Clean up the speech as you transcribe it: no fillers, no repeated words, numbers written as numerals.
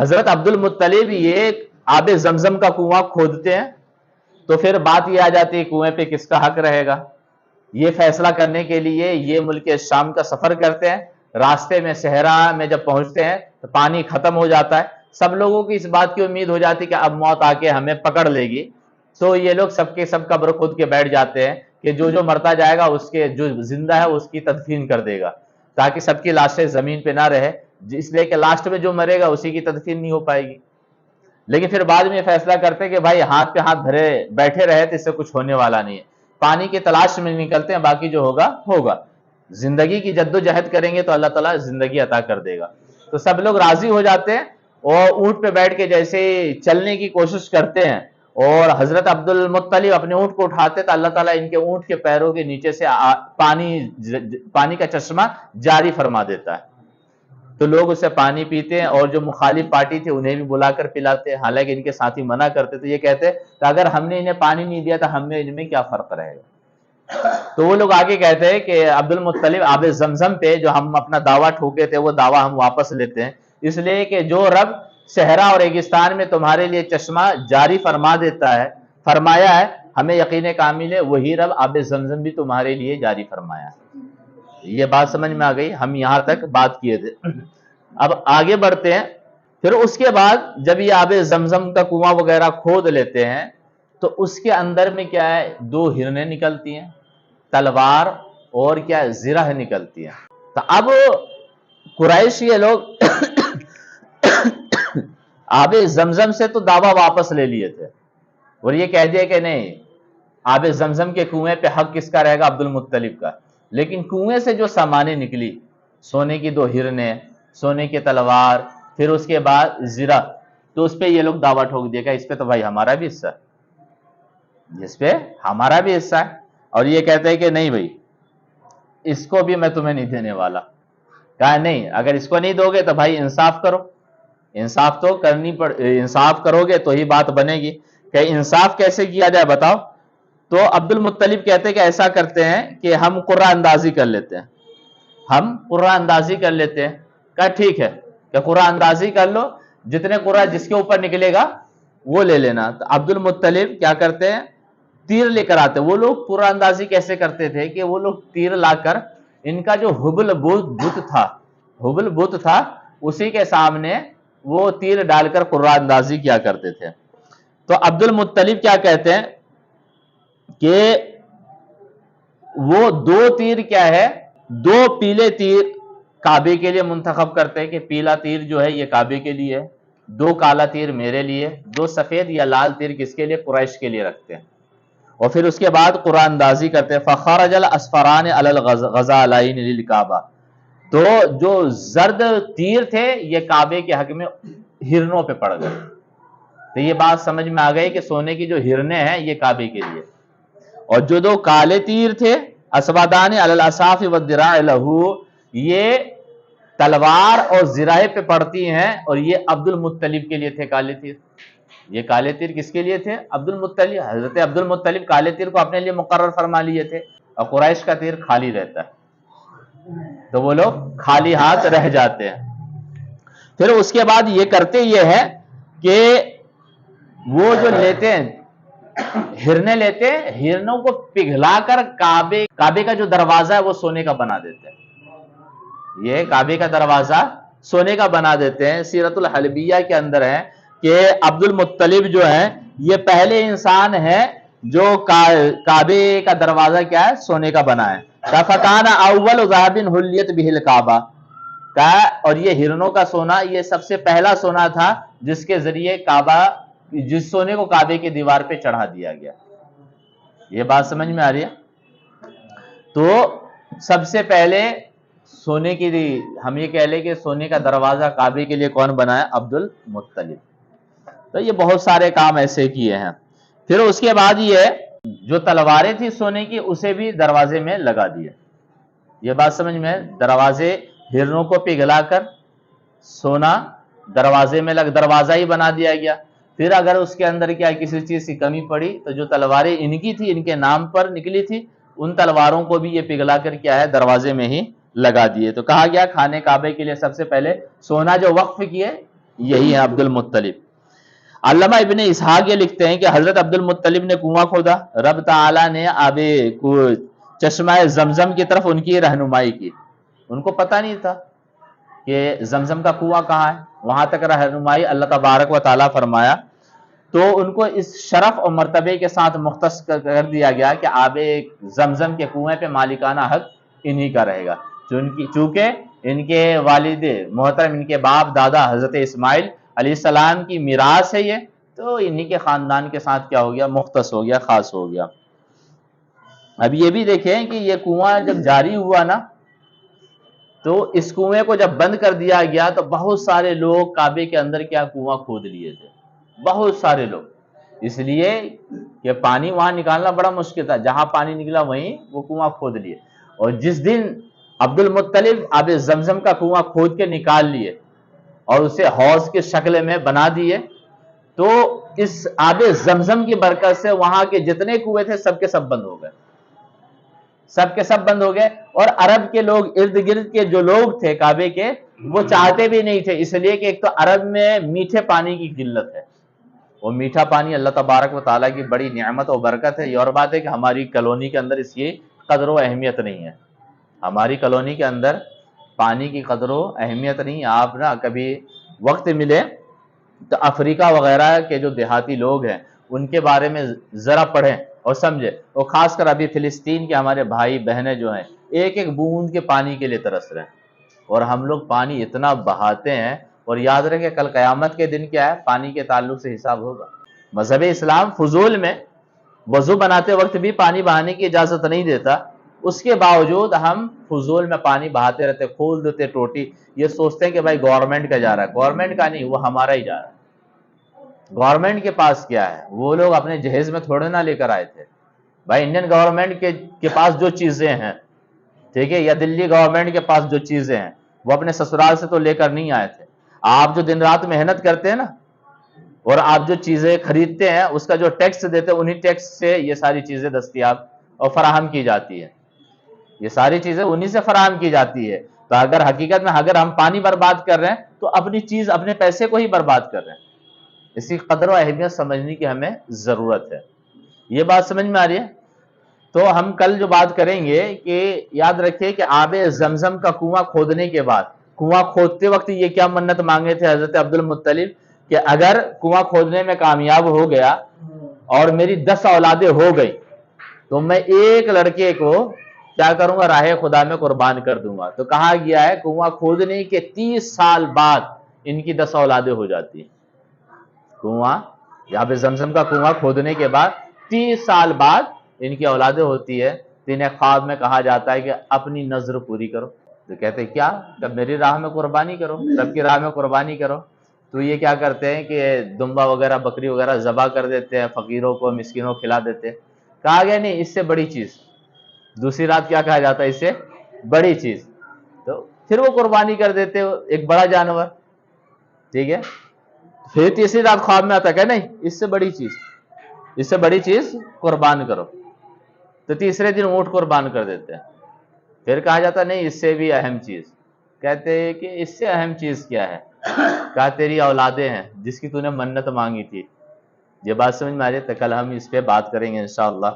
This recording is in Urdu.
حضرت عبد المطلب یہ آب زمزم کا کنواں کھودتے ہیں، تو پھر بات یہ آ جاتی ہے کنویں پہ کس کا حق رہے گا۔ یہ فیصلہ کرنے کے لیے یہ ملک شام کا سفر کرتے ہیں، راستے میں صحرا میں جب پہنچتے ہیں تو پانی ختم ہو جاتا ہے، سب لوگوں کی اس بات کی امید ہو جاتی کہ اب موت آ کے ہمیں پکڑ لے گی، تو یہ لوگ سب کے سب قبر کھود کے بیٹھ جاتے ہیں کہ جو مرتا جائے گا اس کے جو زندہ ہے اس کی تدفین کر دے گا، تاکہ سب کی لاشیں زمین پہ نہ رہے، اس لیے کہ لاسٹ میں جو مرے گا اسی کی تدفین نہیں ہو پائے گی۔ لیکن پھر بعد میں فیصلہ کرتے ہیں کہ بھائی ہاتھ پہ ہاتھ دھرے بیٹھے رہے تو اس سے کچھ ہونے والا نہیں ہے، پانی کی تلاش میں نکلتے ہیں، باقی جو ہوگا ہوگا، زندگی کی جد و جہد کریں گے تو اللہ تعالیٰ زندگی عطا کر دے گا۔ تو سب لوگ راضی ہو جاتے ہیں اور اونٹ پہ بیٹھ کے جیسے چلنے کی کوشش کرتے ہیں، اور حضرت عبد المطلب اپنے اونٹ کو اٹھاتے تو اللہ تعالیٰ ان کے اونٹ کے پیروں کے نیچے سے پانی کا چشمہ جاری فرما دیتا ہے، تو لوگ اسے پانی پیتے ہیں، اور جو مخالف پارٹی تھی انہیں بھی بلا کر پلاتے ہیں، حالانکہ ان کے ساتھی منع کرتے تو یہ کہتے کہ اگر ہم نے انہیں پانی نہیں دیا تو ہمیں ان میں کیا فرق رہے گا۔ تو وہ لوگ آگے کہتے ہیں کہ عبد المطلب آب زمزم پہ جو ہم اپنا دعویٰ ٹھوکے تھے وہ دعویٰ ہم واپس لیتے ہیں، اس لیے کہ جو رب صحرا اور ریگستان میں تمہارے لیے چشمہ جاری فرمایا ہے ہمیں یقین کامل ہے وہی رب آب زمزم بھی تمہارے لیے جاری فرمایا ہے۔ یہ بات سمجھ میں آ گئی، ہم یہاں تک بات کیے تھے۔ اب آگے بڑھتے ہیں، پھر اس کے بعد جب یہ آب زمزم کا کنواں وغیرہ کھود لیتے ہیں تو اس کے اندر میں کیا ہے، 2 ہرنیں نکلتی ہیں، تلوار اور کیا زرہ نکلتی ہیں۔ تو اب قریش یہ لوگ آب زمزم سے تو دعویٰ واپس لے لیے تھے اور یہ کہہ دیا کہ نہیں، آب زمزم کے کنویں پہ حق کس کا رہے گا، عبد المطلب کا، لیکن کنویں سے جو سامانیں نکلی، سونے کی 2 ہرنیں، سونے کے تلوار، پھر اس کے بعد زرہ، تو اس پہ یہ لوگ دعویٰ ٹھوک دیا کہ اس پہ تو بھائی ہمارا بھی حصہ ہے، اس پہ ہمارا بھی حصہ ہے، اور یہ کہتے ہیں کہ نہیں بھائی اس کو بھی میں تمہیں نہیں دینے والا۔ کہا نہیں، اگر اس کو نہیں دو گے تو بھائی انصاف کرو، انصاف تو انصاف کرو گے تو ہی بات بنے گی، کہ انصاف کیسے کیا جائے بتاؤ۔ تو عبد المطلب کہتے ہیں کہ ایسا کرتے ہیں کہ ہم قرعہ اندازی کر لیتے ہیں، ہم قرعہ اندازی کر لیتے ہیں۔ کہا ٹھیک ہے کہ قرعہ اندازی کر لو، جتنے قرعہ جس کے اوپر نکلے گا وہ لے لینا۔ تو عبد المطلب کیا کرتے ہیں، تیر لے کر آتے۔ وہ لوگ قرعہ اندازی کیسے کرتے تھے کہ وہ لوگ تیر لا کر ان کا جو حبل بت تھا اسی کے سامنے وہ تیر ڈال کر قرعہ اندازی کیا کرتے تھے۔ تو عبد المطلب کیا کہتے ہیں کہ وہ 2 تیر کیا ہے، 2 پیلے تیر کعبے کے لیے منتخب کرتے ہیں کہ پیلا تیر جو ہے یہ کعبے کے لیے، 2 کالا تیر میرے لیے، 2 سفید یا لال تیر کس کے لیے، قریش کے لیے رکھتے ہیں، اور پھر اس کے بعد قرعہ اندازی کرتے ہیں۔ فخرج الاسفران علی الغزالین للکعبہ، تو جو زرد تیر تھے یہ کعبے کے حق میں ہرنوں پہ پڑ گئے۔ تو یہ بات سمجھ میں آ گئی کہ سونے کی جو ہرنیں ہیں یہ کعبے کے لیے، اور جو 2 کالے تیر تھے اسودان علی الاصاف والذراع لہو، یہ تلوار اور زراع پہ پڑتی ہیں، اور یہ عبد المطلب کے لیے تھے کالے تیر۔ یہ کالے تیر کس کے لیے تھے، عبد المطلب۔ حضرت عبد المطلب کالے تیر کو اپنے لیے مقرر فرما لیے تھے، اور قریش کا تیر خالی رہتا ہے، تو وہ لوگ خالی ہاتھ رہ جاتے ہیں۔ پھر اس کے بعد یہ کرتے یہ ہے کہ وہ جو لیتے ہیں ہرنے لیتے ہیں، ہرنوں کو پگھلا کر کعبے کا جو دروازہ ہے وہ سونے کا بنا دیتے ہیں، یہ کعبے کا دروازہ سونے کا بنا دیتے ہیں۔ سیرت الحلبیہ کے اندر ہے کہ عبد المطلب جو ہے یہ پہلے انسان ہے جو کعبے کا دروازہ کیا ہے، سونے کا بنا ہے۔ فَكَانَ أَوَّلُ ذَهَبٍ حُلِّيَتْ بِهِ الْكَعْبَةُ، اور یہ ہرنوں کا سونا یہ سب سے پہلا سونا تھا جس کے ذریعے جس سونے کو کعبے کی دیوار پہ چڑھا دیا گیا۔ یہ بات سمجھ میں آ رہی ہے؟ تو سب سے پہلے سونے کی ہم یہ کہہ لیں کہ سونے کا دروازہ کعبے کے لیے کون بنایا، عبد المطلب۔ تو یہ بہت سارے کام ایسے کیے ہیں۔ پھر اس کے بعد یہ جو تلواریں تھی سونے کی اسے بھی دروازے میں لگا دیے۔ یہ بات سمجھ میں، دروازے ہرنوں کو پگھلا کر سونا دروازے میں دروازہ ہی بنا دیا گیا۔ پھر اگر اس کے اندر کیا کسی چیز کی کمی پڑی تو جو تلواریں ان کی تھی، ان کے نام پر نکلی تھی، ان تلواروں کو بھی یہ پگھلا کر کیا ہے دروازے میں ہی لگا دیے۔ تو کہا گیا کھانے کعبے کے لیے سب سے پہلے سونا جو وقف کیے یہی ہے عبد المطلب۔ علامہ ابن اسحاق یہ لکھتے ہیں کہ حضرت عبد المطلب نے کنواں کھودا، رب تعالیٰ نے آب چشمہ زمزم کی طرف ان کی رہنمائی کی۔ ان کو پتہ نہیں تھا کہ زمزم کا کنواں کہاں ہے، وہاں تک رہنمائی اللہ تبارک و تعالیٰ فرمایا، تو ان کو اس شرف اور مرتبے کے ساتھ مختص کر دیا گیا کہ آب زمزم کے کنویں پہ مالکانہ حق انہی کا رہے گا، چونکہ ان کے والد محترم، ان کے باپ دادا حضرت اسماعیل علیہ السلام کی میراث ہے یہ، تو انہی کے خاندان کے ساتھ کیا ہو گیا، مختص ہو گیا، خاص ہو گیا۔ اب یہ بھی دیکھیں کہ یہ کنواں جب جاری ہوا نا، تو اس کنویں کو جب بند کر دیا گیا تو بہت سارے لوگ کعبے کے اندر کیا کنواں کھود لیے تھے، بہت سارے لوگ، اس لیے کہ پانی وہاں نکالنا بڑا مشکل تھا، جہاں پانی نکلا وہیں وہ کنواں کھود لیے۔ اور جس دن عبد المطلب آب زمزم کا کنواں کھود کے نکال لیے اور اسے حوض کی شکل میں بنا دیے، تو اس آب زمزم کی برکت سے وہاں کے جتنے کنویں تھے سب کے سب بند ہو گئے، سب کے سب بند ہو گئے۔ اور عرب کے لوگ، ارد گرد کے جو لوگ تھے کعبے کے، وہ چاہتے بھی نہیں تھے، اس لیے کہ ایک تو عرب میں میٹھے پانی کی قلت ہے، اور میٹھا پانی اللہ تبارک و تعالیٰ کی بڑی نعمت اور برکت ہے۔ یہ اور بات ہے کہ ہماری کالونی کے اندر اس کی قدر و اہمیت نہیں ہے، ہماری کالونی کے اندر پانی کی قدر و اہمیت نہیں ہے۔ آپ نا کبھی وقت ملے تو افریقہ وغیرہ کے جو دیہاتی لوگ ہیں ان کے بارے میں ذرا پڑھیں اور سمجھیں، اور خاص کر ابھی فلسطین کے ہمارے بھائی بہنیں جو ہیں ایک ایک بوند کے پانی کے لیے ترس رہے ہیں، اور ہم لوگ پانی اتنا بہاتے ہیں۔ اور یاد رکھیں کل قیامت کے دن کیا ہے، پانی کے تعلق سے حساب ہوگا۔ مذہب اسلام فضول میں وضو بناتے وقت بھی پانی بہانے کی اجازت نہیں دیتا، اس کے باوجود ہم فضول میں پانی بہاتے رہتے، کھول دیتے ٹوٹی، یہ سوچتے ہیں کہ بھائی گورنمنٹ کا جا رہا ہے، گورنمنٹ کا نہیں، وہ ہمارا ہی جا رہا ہے۔ گورنمنٹ کے پاس کیا ہے، وہ لوگ اپنے جہیز میں تھوڑے نہ لے کر آئے تھے بھائی، انڈین گورنمنٹ کے پاس جو چیزیں ہیں، ٹھیک ہے، یا دلی گورنمنٹ کے پاس جو چیزیں ہیں وہ اپنے سسرال سے تو لے کر نہیں آئے تھے۔ آپ جو دن رات محنت کرتے ہیں نا، اور آپ جو چیزیں خریدتے ہیں اس کا جو ٹیکس دیتے ہیں، انہی ٹیکس سے یہ ساری چیزیں دستیاب اور فراہم کی جاتی ہے، یہ ساری چیزیں انہی سے فراہم کی جاتی ہے۔ تو اگر حقیقت میں اگر ہم پانی برباد کر رہے ہیں تو اپنی چیز، اپنے پیسے کو ہی برباد کر رہے ہیں۔ اس کی قدر و اہمیت سمجھنے کی ہمیں ضرورت ہے۔ یہ بات سمجھ میں آ رہی ہے؟ تو ہم کل جو بات کریں گے کہ یاد رکھیں کہ آب زمزم کا کنواں کھودنے کے بعد، کنواں کھودتے وقت یہ کیا منت مانگے تھے حضرت عبد المطلب کہ اگر کنواں کھودنے میں کامیاب ہو گیا اور میری 10 اولادیں ہو گئی تو میں ایک لڑکے کو کیا کروں گا، راہ خدا میں قربان کر دوں گا۔ تو کہا گیا ہے کنواں کھودنے کے 30 سال بعد ان کی 10 اولادیں ہو جاتی ہیں۔ کنواں، یہاں پہ زمزم کا کنواں کھودنے کے بعد 30 سال بعد ان کی اولادیں ہوتی ہے، تو انہیں خواب میں کہا جاتا ہے کہ اپنی نظر پوری کرو۔ تو کہتے ہیں کیا، جب میری راہ میں قربانی کرو، رب کی راہ میں قربانی کرو۔ تو یہ کیا کرتے ہیں کہ دمبا وغیرہ، بکری وغیرہ ذبح کر دیتے ہیں، فقیروں کو، مسکینوں کو کھلا دیتے ہیں۔ کہا گیا نہیں، اس سے بڑی چیز، دوسری رات کیا کہا جاتا ہے، اس سے بڑی چیز، تو پھر وہ قربانی کر دیتے ہو ایک بڑا جانور، ٹھیک ہے۔ پھر تیسری رات خواب میں آتا کہ نہیں، اس سے بڑی چیز، اس سے بڑی چیز قربان کرو، تو تیسرے دن اونٹ قربان کر دیتے ہیں۔ پھر کہا جاتا نہیں، اس سے بھی اہم چیز، کہتے ہیں کہ اس سے اہم چیز کیا ہے، کہا تیری اولادیں ہیں جس کی تو نے منت مانگی تھی۔ یہ بات سمجھ میں آ رہی ہے؟ تو کل ہم اس پہ بات کریں گے انشاءاللہ۔